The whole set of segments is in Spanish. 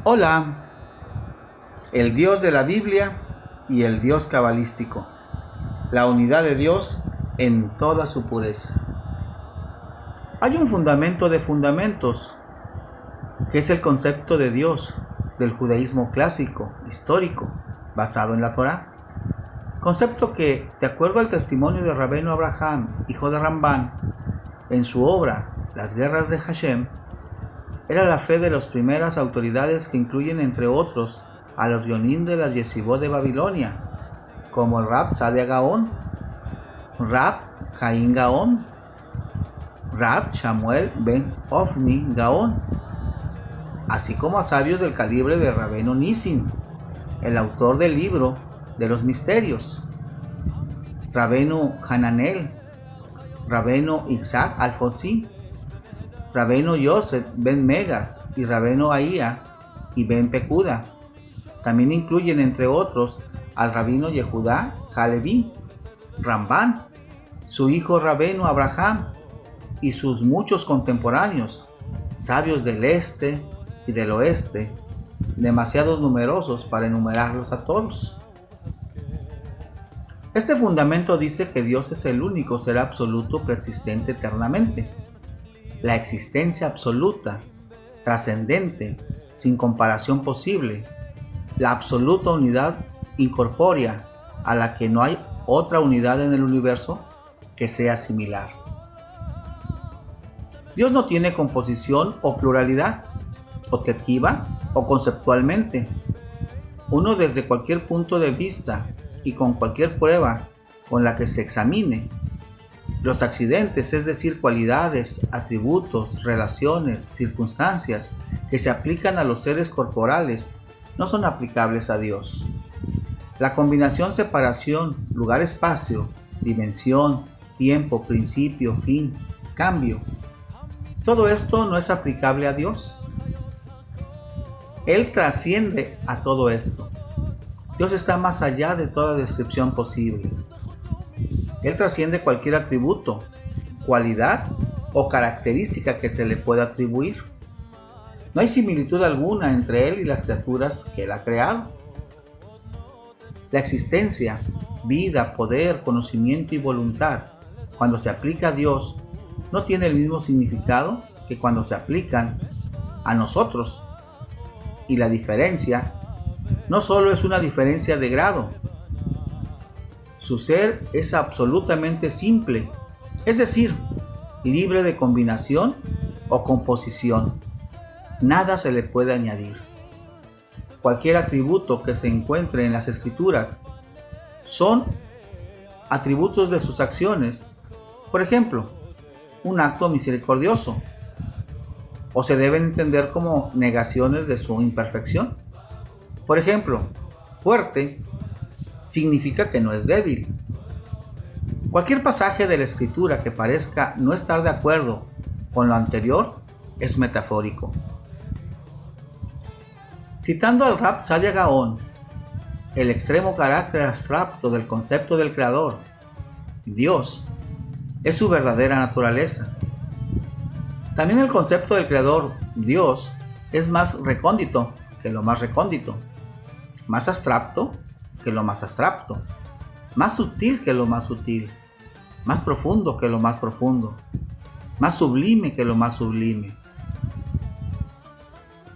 Hola, el Dios de la Biblia y el Dios cabalístico, la unidad de Dios en toda su pureza. Hay un fundamento de fundamentos, que es el concepto de Dios del judaísmo clásico, histórico, basado en la Torá. Concepto que, de acuerdo al testimonio de Rabbeinu Abraham, hijo de Rambán, en su obra Las Guerras de Hashem, era la fe de las primeras autoridades que incluyen, entre otros, a los Yonim de las Yeshivot de Babilonia, como el Rab Sadia Gaón, Rab Chaim Gaón, Rab Shamuel ben Ofni Gaón, así como a sabios del calibre de Rabbeinu Nissim, el autor del libro de los misterios, Rabbeinu Hananel, Rabbeinu Isaac Alfonsí, Rabbeinu Yosef ben Megas y Rabbeinu Ahía y ben Pekuda. También incluyen, entre otros, al Rabino Yehudá Halevi, Rambán, su hijo Rabbeinu Abraham y sus muchos contemporáneos, sabios del este y del oeste, demasiados numerosos para enumerarlos a todos. Este fundamento dice que Dios es el único ser absoluto preexistente eternamente. La existencia absoluta, trascendente, sin comparación posible, la absoluta unidad incorpórea a la que no hay otra unidad en el universo que sea similar. Dios no tiene composición o pluralidad, objetiva o conceptualmente. Uno, desde cualquier punto de vista y con cualquier prueba con la que se examine, los accidentes, es decir, cualidades, atributos, relaciones, circunstancias que se aplican a los seres corporales, no son aplicables a Dios. La combinación separación, lugar-espacio, dimensión, tiempo, principio, fin, cambio, todo esto no es aplicable a Dios. Él trasciende a todo esto. Dios está más allá de toda descripción posible. Él trasciende cualquier atributo, cualidad o característica que se le pueda atribuir. No hay similitud alguna entre Él y las criaturas que Él ha creado. La existencia, vida, poder, conocimiento y voluntad, cuando se aplica a Dios, no tiene el mismo significado que cuando se aplican a nosotros. Y la diferencia no solo es una diferencia de grado. Su ser es absolutamente simple, es decir, libre de combinación o composición. Nada se le puede añadir. Cualquier atributo que se encuentre en las Escrituras son atributos de sus acciones. Por ejemplo, un acto misericordioso, o se deben entender como negaciones de su imperfección. Por ejemplo, fuerte significa que no es débil. Cualquier pasaje de la Escritura que parezca no estar de acuerdo con lo anterior es metafórico. Citando al Rab Sadia Gaón, el extremo carácter abstracto del concepto del Creador, Dios, es su verdadera naturaleza. También el concepto del Creador, Dios, es más recóndito que lo más recóndito, más abstracto que lo más abstracto, más sutil que lo más sutil, más profundo que lo más profundo, más sublime que lo más sublime.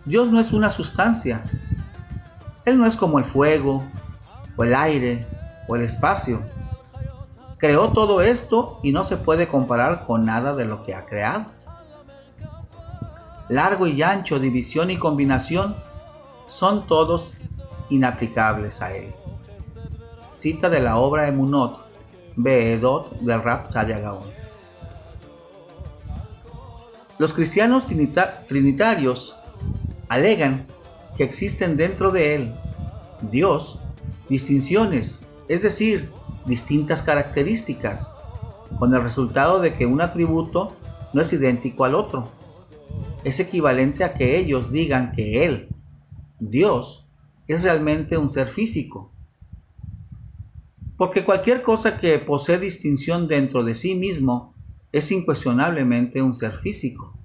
Dios no es una sustancia. Él no es como el fuego, o el aire, o el espacio. Creó todo esto y no se puede comparar con nada de lo que ha creado. Largo y ancho, división y combinación son todos inaplicables a Él. Cita de la obra Emunot Be'edot del Rab Sadia Gaón. Los cristianos trinitarios alegan que existen dentro de Él, Dios, distinciones, es decir, distintas características, con el resultado de que un atributo no es idéntico al otro. Es equivalente a que ellos digan que Él, Dios, es realmente un ser físico. Porque cualquier cosa que posee distinción dentro de sí mismo es incuestionablemente un ser físico.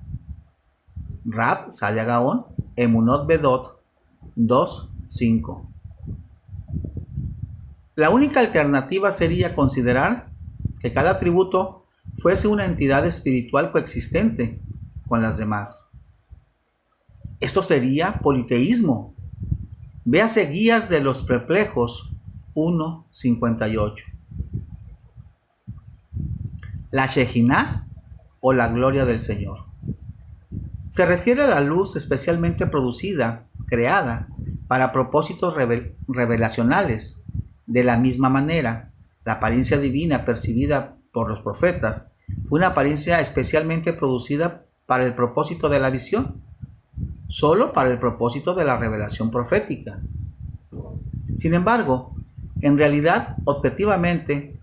Rab Sadia Gaón, Emunot Bedot, 2:5. La única alternativa sería considerar que cada atributo fuese una entidad espiritual coexistente con las demás. Esto sería politeísmo. Véase Guías de los Perplejos 1:58. La Shejinah, o la gloria del Señor, se refiere a la luz especialmente producida, creada para propósitos revelacionales. De la misma manera, la apariencia divina percibida por los profetas fue una apariencia especialmente producida para el propósito de la visión, solo para el propósito de la revelación profética. Sin embargo, en realidad, objetivamente,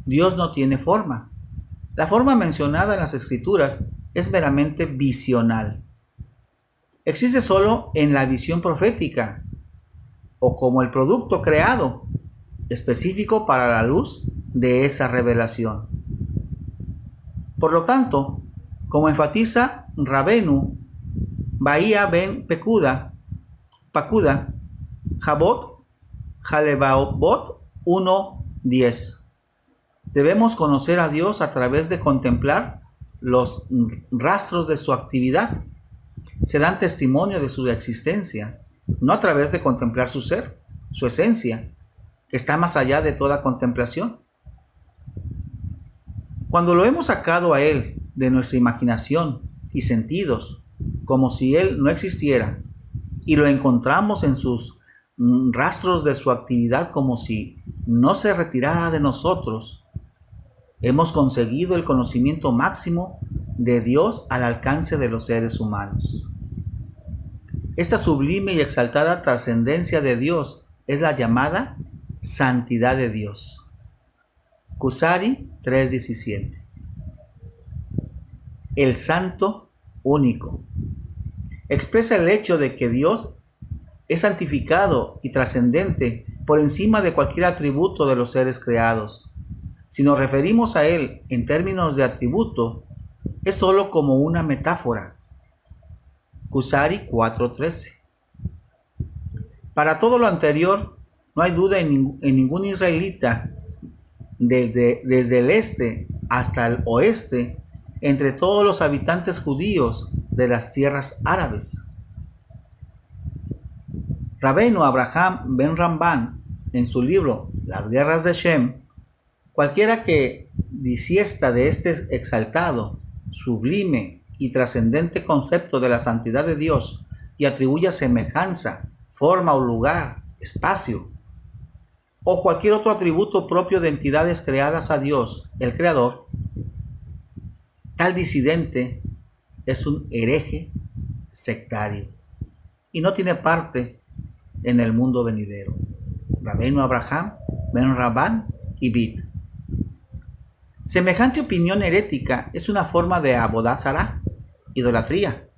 Dios no tiene forma. La forma mencionada en las Escrituras es meramente visional. Existe solo en la visión profética, o como el producto creado, específico para la luz de esa revelación. Por lo tanto, como enfatiza Rabenu Bahía ben Pacuda, Jabot Halevabot 1:10. Debemos conocer a Dios a través de contemplar los rastros de su actividad. Se dan testimonio de su existencia, no a través de contemplar su ser, su esencia, que está más allá de toda contemplación. Cuando lo hemos sacado a Él de nuestra imaginación y sentidos, como si Él no existiera, y lo encontramos en sus rastros de su actividad como si no se retirara de nosotros, hemos conseguido el conocimiento máximo de Dios al alcance de los seres humanos. Esta sublime y exaltada trascendencia de Dios es la llamada santidad de Dios. Kusari 3:17. El santo único. Expresa el hecho de que Dios es santificado y trascendente por encima de cualquier atributo de los seres creados. Si nos referimos a Él en términos de atributo, es sólo como una metáfora. Kusari 4:13. Para todo lo anterior, no hay duda en ningún israelita, desde el este hasta el oeste, entre todos los habitantes judíos de las tierras árabes. Rabbeinu Abraham ben Ramban, en su libro Las Guerras de Shem, cualquiera que disiesta de este exaltado, sublime y trascendente concepto de la santidad de Dios y atribuya semejanza, forma o lugar, espacio, o cualquier otro atributo propio de entidades creadas a Dios, el Creador, tal disidente es un hereje sectario y no tiene parte en el mundo venidero. Rabbeinu Abraham ben Ramban y Bit. Semejante opinión herética es una forma de Avodat Zará, idolatría,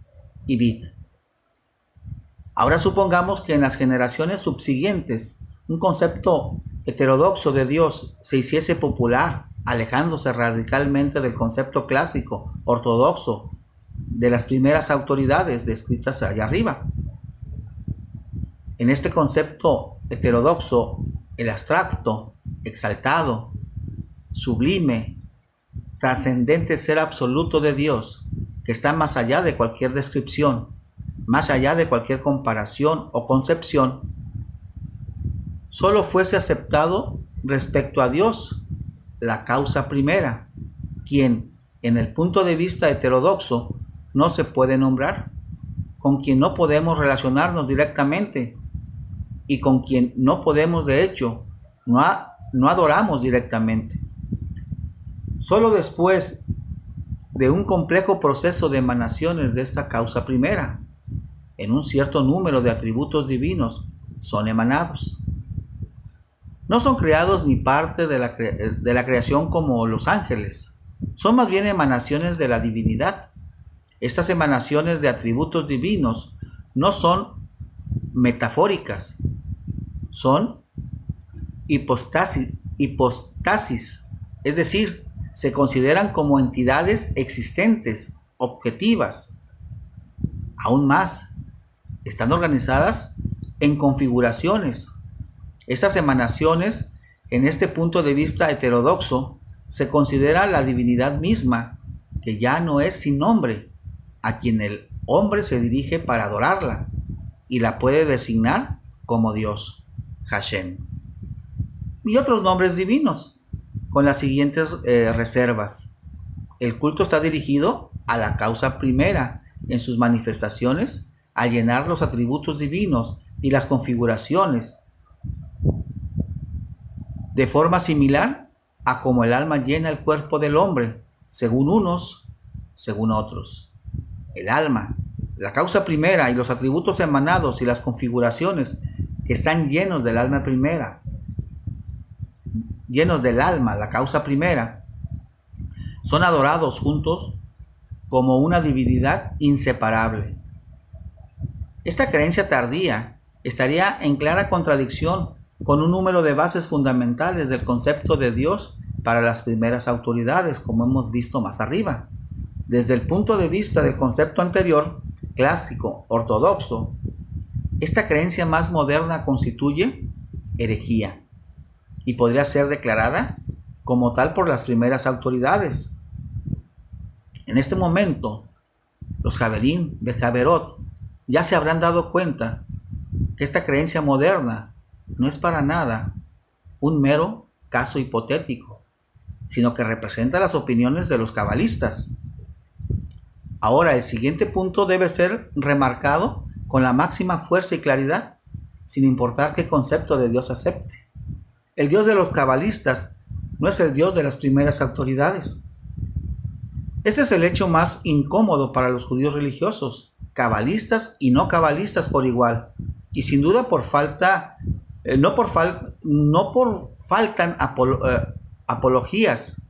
y Bit. Ahora supongamos que en las generaciones subsiguientes un concepto heterodoxo de Dios se hiciese popular, alejándose radicalmente del concepto clásico, ortodoxo, de las primeras autoridades descritas allá arriba. En este concepto heterodoxo, el abstracto, exaltado, sublime, trascendente ser absoluto de Dios, que está más allá de cualquier descripción, más allá de cualquier comparación o concepción, solo fuese aceptado respecto a Dios, la causa primera, quien, en el punto de vista heterodoxo, no se puede nombrar, con quien no podemos relacionarnos directamente y con quien no podemos, de hecho, no adoramos directamente. Solo después de un complejo proceso de emanaciones de esta causa primera, en un cierto número de atributos divinos son emanados. No son creados ni parte de la creación como los ángeles, son más bien emanaciones de la divinidad. Estas emanaciones de atributos divinos no son metafóricas, son hipostasis, es decir, se consideran como entidades existentes, objetivas. Aún más, están organizadas en configuraciones. Estas emanaciones, en este punto de vista heterodoxo, se considera la divinidad misma, que ya no es sin nombre, a quien el hombre se dirige para adorarla, y la puede designar como Dios, Hashem. Y otros nombres divinos, con las siguientes reservas. El culto está dirigido a la causa primera en sus manifestaciones, a llenar los atributos divinos y las configuraciones, de forma similar a como el alma llena el cuerpo del hombre, según unos, según otros. El alma, la causa primera y los atributos emanados y las configuraciones que están llenos del alma primera, llenos del alma, la causa primera, son adorados juntos como una divinidad inseparable. Esta creencia tardía estaría en clara contradicción con un número de bases fundamentales del concepto de Dios para las primeras autoridades, como hemos visto más arriba. Desde el punto de vista del concepto anterior, clásico, ortodoxo, esta creencia más moderna constituye herejía y podría ser declarada como tal por las primeras autoridades. En este momento, los Javerín de Javerot ya se habrán dado cuenta que esta creencia moderna no es para nada un mero caso hipotético, sino que representa las opiniones de los cabalistas. Ahora, el siguiente punto debe ser remarcado con la máxima fuerza y claridad, sin importar qué concepto de Dios acepte. El Dios de los cabalistas no es el Dios de las primeras autoridades. Este es el hecho más incómodo para los judíos religiosos, cabalistas y no cabalistas por igual, y sin duda faltan apologías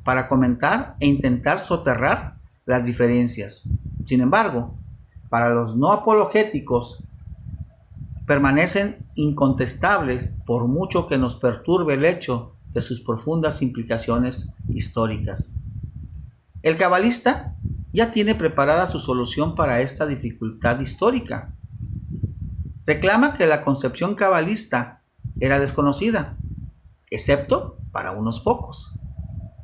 para comentar e intentar soterrar las diferencias. Sin embargo, para los no apologéticos permanecen incontestables por mucho que nos perturbe el hecho de sus profundas implicaciones históricas. El cabalista ya tiene preparada su solución para esta dificultad histórica. Reclama que la concepción cabalista era desconocida, excepto para unos pocos.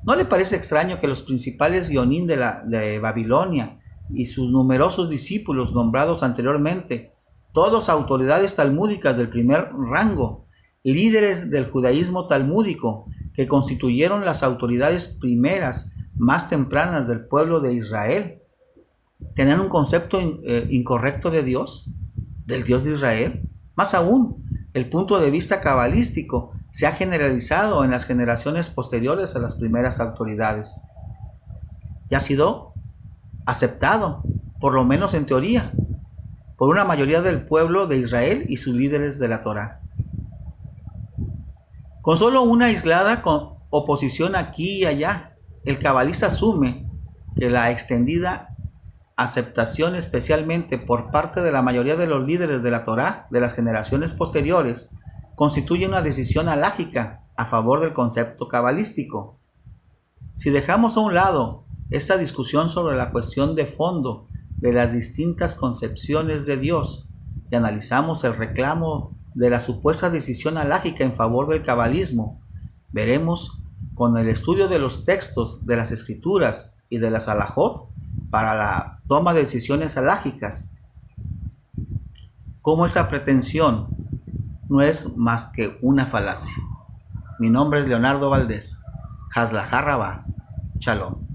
¿No le parece extraño que los principales Geonim de Babilonia y sus numerosos discípulos nombrados anteriormente, todos autoridades talmúdicas del primer rango, líderes del judaísmo talmúdico, que constituyeron las autoridades primeras más tempranas del pueblo de Israel, tenían un concepto incorrecto de Dios, del Dios de Israel? Más aún, el punto de vista cabalístico se ha generalizado en las generaciones posteriores a las primeras autoridades y ha sido aceptado, por lo menos en teoría, por una mayoría del pueblo de Israel y sus líderes de la Torá. Con solo una aislada oposición aquí y allá, el cabalista asume que la extendida aceptación, especialmente por parte de la mayoría de los líderes de la Torá de las generaciones posteriores, constituye una decisión alágica a favor del concepto cabalístico. Si dejamos a un lado esta discusión sobre la cuestión de fondo de las distintas concepciones de Dios y analizamos el reclamo de la supuesta decisión alágica en favor del cabalismo, veremos con el estudio de los textos de las escrituras y de las halajot para la toma de decisiones alágicas cómo esa pretensión no es más que una falacia. Mi nombre es Leonardo Valdés. Hazlahá Rabá. Shalom.